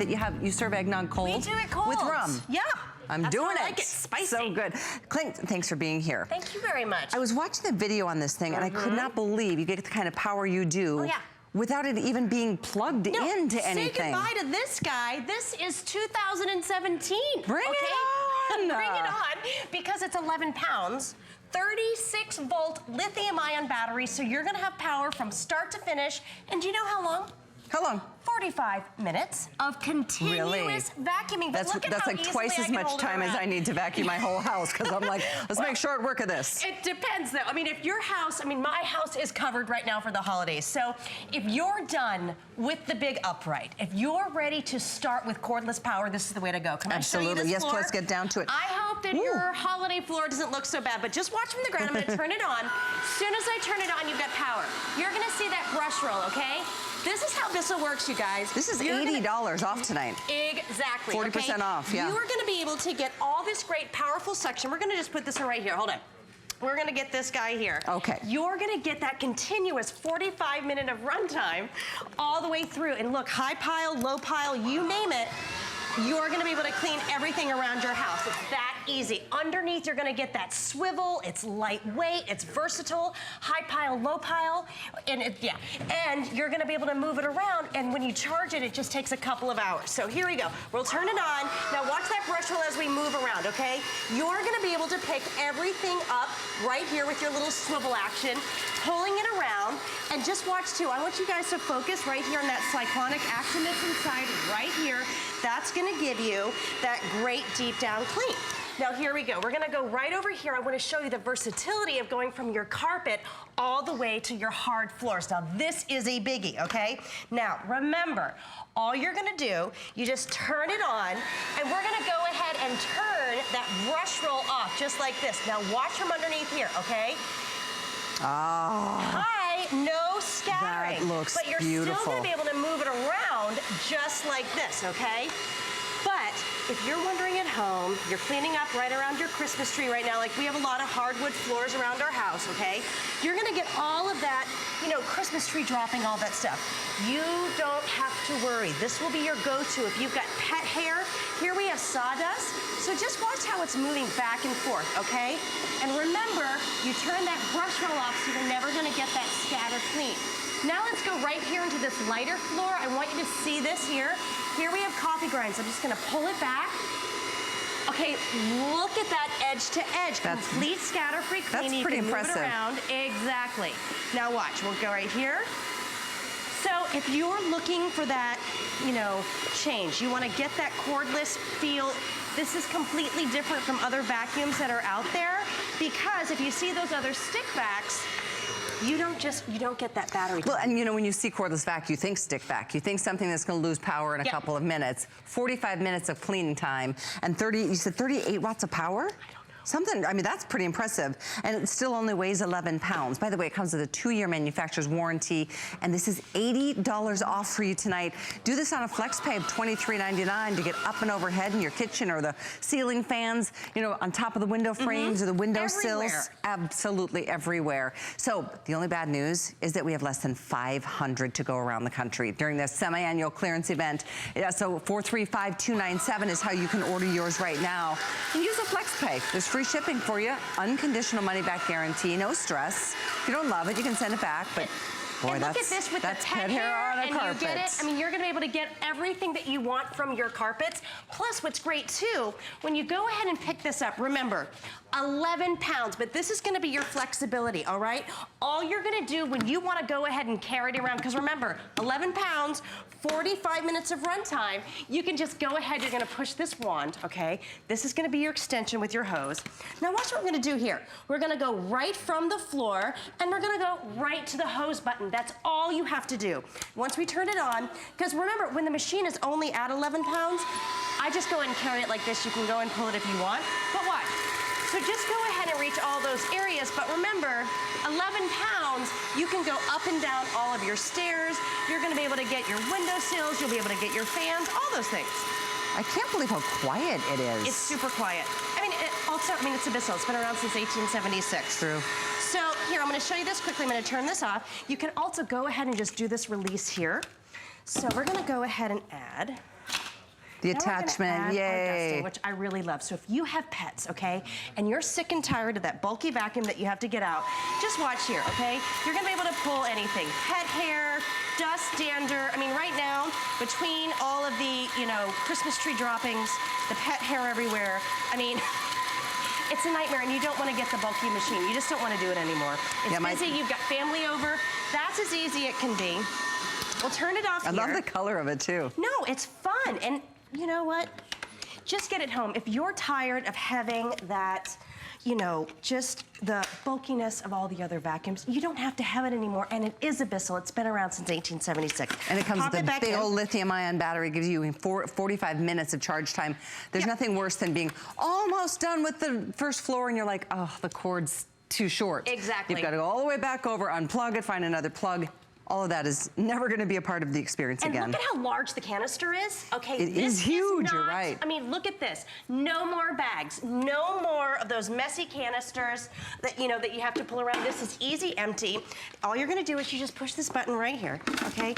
that you serve eggnog cold? We do it cold. With rum. Yeah. I'm That's doing how I it. like it. Spicy. So good. Clint, thanks for being here. Thank you very much. I was watching the video on this thing and I could not believe you get the kind of power you do. Oh, yeah. Without it even being plugged into anything. Say goodbye to this guy. This is 2017. Bring it on. Bring it on, because it's 11 pounds. 36 volt lithium ion battery, so you're gonna have power from start to finish. And do you know how long? How long? 45 minutes of continuous vacuuming. But That's like twice as much time as I need to vacuum my whole house, because I'm like, let's make short work of this. It depends though. I mean, if your house, my house is covered right now for the holidays. So if you're done with the big upright, if you're ready to start with cordless power, this is the way to go. Come on, absolutely. Yes, floor. let's get down to it. I hope that your holiday floor doesn't look so bad, but just watch from the ground. I'm gonna turn it on. As soon as I turn it on, you've got power. You're gonna see that brush roll, okay? This is how BISSELL works, you guys. This is $80 off tonight. Exactly. 40% off, yeah. You are gonna be able to get all this great, powerful suction. We're gonna just put this one right here. Hold on. We're gonna get this guy here. Okay. You're gonna get that continuous 45-minute of runtime all the way through. And look, high pile, low pile, you name it, you're gonna be able to clean everything around your house. It's that easy. Underneath, you're gonna get that swivel. It's lightweight, it's versatile, high pile, low pile, and and you're gonna be able to move it around, and when you charge it, it just takes a couple of hours. So here we go. We'll turn it on. Now watch that brush roll as we move around, okay? You're gonna be able to pick everything up right here with your little swivel action, pulling it around, and just watch too. I want you guys to focus right here on that cyclonic action that's inside right here. That's gonna give you that great deep down clean. Now here we go. We're gonna go right over here. I wanna show you the versatility of going from your carpet all the way to your hard floors. Now this is a biggie, okay? Now remember, all you're gonna do, you just turn it on, and we're gonna go ahead and turn that brush roll off just like this. Now watch from underneath here, okay? Hi, no scattering. That looks but you're beautiful. still gonna be able to move it around just like this, okay? But if you're wondering at home, you're cleaning up right around your Christmas tree right now, like we have a lot of hardwood floors around our house, okay? You're gonna get all of that, Christmas tree dropping, all that stuff. You don't have to worry. This will be your go-to. If you've got pet hair, here we have sawdust, so just watch how it's moving back and forth, okay? And remember, you turn that brush roll off so you're never gonna get that scatter clean. Now let's go right here into this lighter floor. I want you to see this here. Here we have coffee grinds. I'm just gonna pull it back. Okay, look at that edge to edge. Complete scatter-free clean. That's pretty impressive. Move it around. Exactly. Now watch, we'll go right here. So if you're looking for that, change, you wanna get that cordless feel, this is completely different from other vacuums that are out there, because if you see those other stick vacs, you don't get that battery. Well, and when you see cordless vac, you think stick vac. You think something that's gonna lose power in a couple of minutes. 45 minutes of cleaning time, and you said 38 watts of power? Something, that's pretty impressive. And it still only weighs 11 pounds. By the way, it comes with a 2-year manufacturer's warranty, and this is $80 off for you tonight. Do this on a flex pay of $23.99 to get up and overhead in your kitchen, or the ceiling fans, on top of the window frames or the window sills. Absolutely everywhere. So the only bad news is that we have less than 500 to go around the country during this semi-annual clearance event. Yeah, so 435-297 is how you can order yours right now. And use a flex pay. There's free shipping for you, unconditional money-back guarantee, no stress. If you don't love it, you can send it back, but boy, and look at this with the pet hair on a carpet. You get it. You're gonna be able to get everything that you want from your carpets. Plus, what's great too, when you go ahead and pick this up, remember, 11 pounds, but this is gonna be your flexibility, all right? All you're gonna do when you wanna go ahead and carry it around, because remember, 11 pounds, 45 minutes of runtime, you can just go ahead, you're gonna push this wand, okay? This is gonna be your extension with your hose. Now watch what we're gonna do here. We're gonna go right from the floor, and we're gonna go right to the hose button. That's all you have to do. Once we turn it on, because remember, when the machine is only at 11 pounds, I just go ahead and carry it like this. You can go and pull it if you want, but watch. So just go ahead and reach all those areas, but remember, 11 pounds, you can go up and down all of your stairs. You're gonna be able to get your windowsills, you'll be able to get your fans, all those things. I can't believe how quiet it is. It's super quiet. It's a BISSELL. It's been around since 1876. True. So here, I'm gonna show you this quickly. I'm gonna turn this off. You can also go ahead and just do this release here. So we're gonna go ahead and add The Now we're gonna attachment, add our yay. dusting, which I really love. So if you have pets, okay, and you're sick and tired of that bulky vacuum that you have to get out, just watch here, okay? You're gonna be able to pull anything. Pet hair, dust, dander. I mean, right now, between all of the, you know, Christmas tree droppings, the pet hair everywhere, I mean, it's a nightmare, and you don't want to get the bulky machine. You just don't want to do it anymore. It's busy, you've got family over. That's as easy it can be. We'll turn it off here. I love the color of it, too. No, it's fun, and you know what? Just get it home. If you're tired of having that, you know, just the bulkiness of all the other vacuums, you don't have to have it anymore, and it is a Bissell. It's been around since 1876. And it comes Pop with it a back big in. old lithium-ion battery, gives you 45 minutes of charge time. There's nothing worse than being almost done with the first floor, and you're like, oh, the cord's too short. Exactly. You've got to go all the way back over, unplug it, find another plug. All of that is never going to be a part of the experience again. And look at how large the canister is. Okay, It this is huge, not, you're right. I mean, look at this. No more bags. No more of those messy canisters that, you know, that you have to pull around. This is easy empty. All you're going to do is you just push this button right here, okay?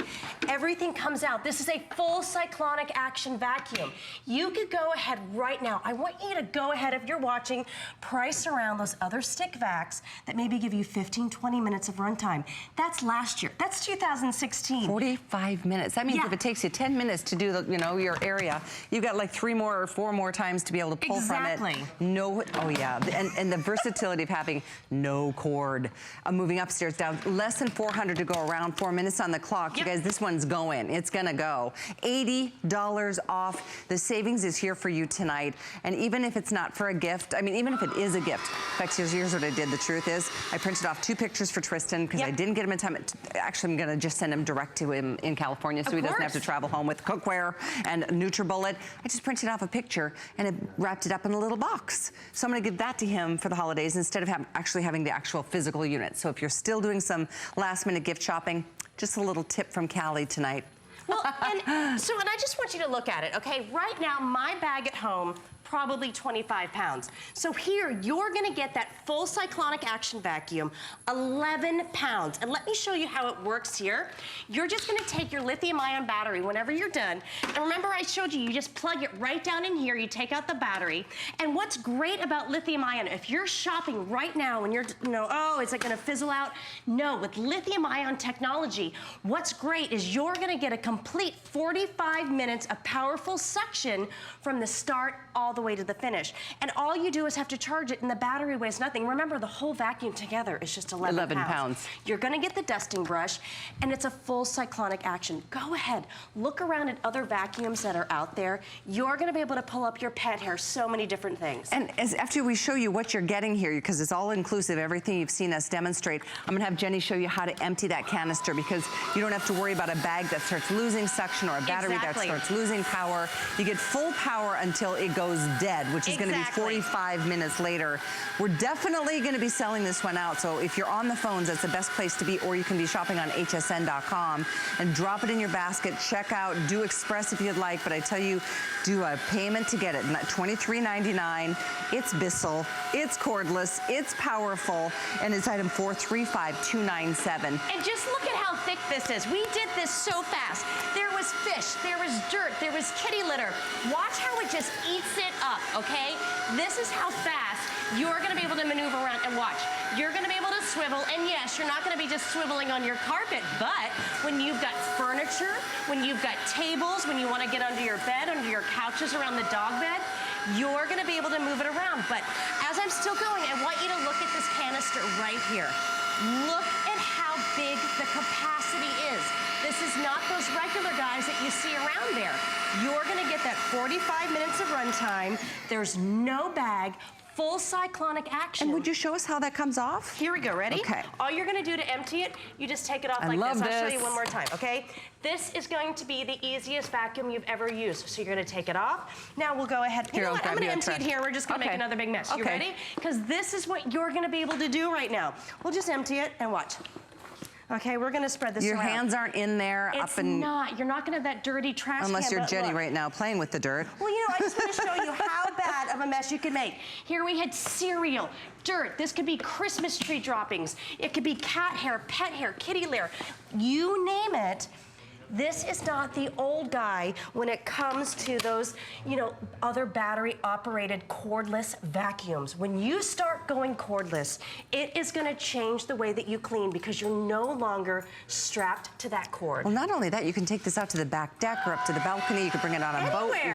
Everything comes out. This is a full cyclonic action vacuum. You could go ahead right now. I want you to go ahead, if you're watching, price around those other stick vacs that maybe give you 15, 20 minutes of runtime. That's last year. That's 2016. 45 minutes. That means Yeah. if it takes you 10 minutes to do the, you know, your area, you've got like 3 more or 4 more times to be able to pull from it. Exactly. No, oh yeah, and the versatility of having no cord. Moving upstairs, down less than 400 to go around, 4 minutes on the clock. Yep. You guys, this one's going. It's gonna go. $80 off. The savings is here for you tonight. And even if it's not for a gift, I mean, even if it is a gift. In fact, here's what I did. The truth is, I printed off 2 pictures for Tristan because I didn't get him in time. Actually, I'm gonna just send him direct to him in California so he doesn't have to travel home with cookware and NutriBullet. I just printed off a picture and it wrapped it up in a little box. So I'm gonna give that to him for the holidays instead of actually having the actual physical unit. So if you're still doing some last minute gift shopping, just a little tip from Callie tonight. Well, and I just want you to look at it, okay? Right now, my bag at home, probably 25 pounds. So here, you're gonna get that full cyclonic action vacuum, 11 pounds. And let me show you how it works here. You're just gonna take your lithium-ion battery whenever you're done. And remember I showed you just plug it right down in here, you take out the battery. And what's great about lithium-ion, if you're shopping right now and you're, you know, oh, is it gonna fizzle out? No, with lithium-ion technology, what's great is you're gonna get a complete 45 minutes of powerful suction from the start all the way to the finish. And all you do is have to charge it and the battery weighs nothing. Remember, the whole vacuum together is just 11 pounds. You're gonna get the dusting brush and it's a full cyclonic action. Go ahead, look around at other vacuums that are out there. You're gonna be able to pull up your pet hair, so many different things. And after we show you what you're getting here, because it's all inclusive, everything you've seen us demonstrate, I'm gonna have Jenny show you how to empty that canister because you don't have to worry about a bag that starts losing suction or a battery that starts losing power. You get full power until it goes dead, which is gonna be 45 minutes later. We're definitely gonna be selling this one out, so if you're on the phones, that's the best place to be, or you can be shopping on hsn.com and drop it in your basket, check out, do express if you'd like, but I tell you, do a payment to get it, $23.99. It's Bissell, it's cordless, it's powerful, and it's item 435297. And just look at how thick this is. We did this so fast. There was fish, there was dirt, there was kitty litter. Watch how it just eats it up, okay? This is how fast you're gonna be able to maneuver around, and watch. You're gonna be able to swivel, and yes, you're not gonna be just swiveling on your carpet, but when you've got furniture, when you've got tables, when you wanna get under your bed, under your couches, around the dog bed, you're gonna be able to move it around. But as I'm still going, I want you to look at this canister right here. Look at how big the capacity is. This is not those regular guys that you see around there. You're gonna get that 45 minutes of runtime. There's no bag, full cyclonic action. And would you show us how that comes off? Here we go, ready? Okay. All you're gonna do to empty it, you just take it off like this. I'll show you one more time, okay? This is going to be the easiest vacuum you've ever used. So you're gonna take it off. Now we'll go ahead, you know what, I'm gonna empty it here. We're just gonna make another big mess. You ready? Because this is what you're gonna be able to do right now. We'll just empty it and watch. Okay, we're gonna spread this around. Your hands aren't in there It's not. You're not gonna have that dirty trash can. Unless you're Jenny right now playing with the dirt. Well, you know, I just want to show you how bad of a mess you can make. Here we had cereal, dirt. This could be Christmas tree droppings. It could be cat hair, pet hair, kitty litter. You name it. This is not the old guy when it comes to those, you know, other battery-operated cordless vacuums. When you start going cordless, it is gonna change the way that you clean because you're no longer strapped to that cord. Well, not only that, you can take this out to the back deck or up to the balcony. You can bring it on a boat.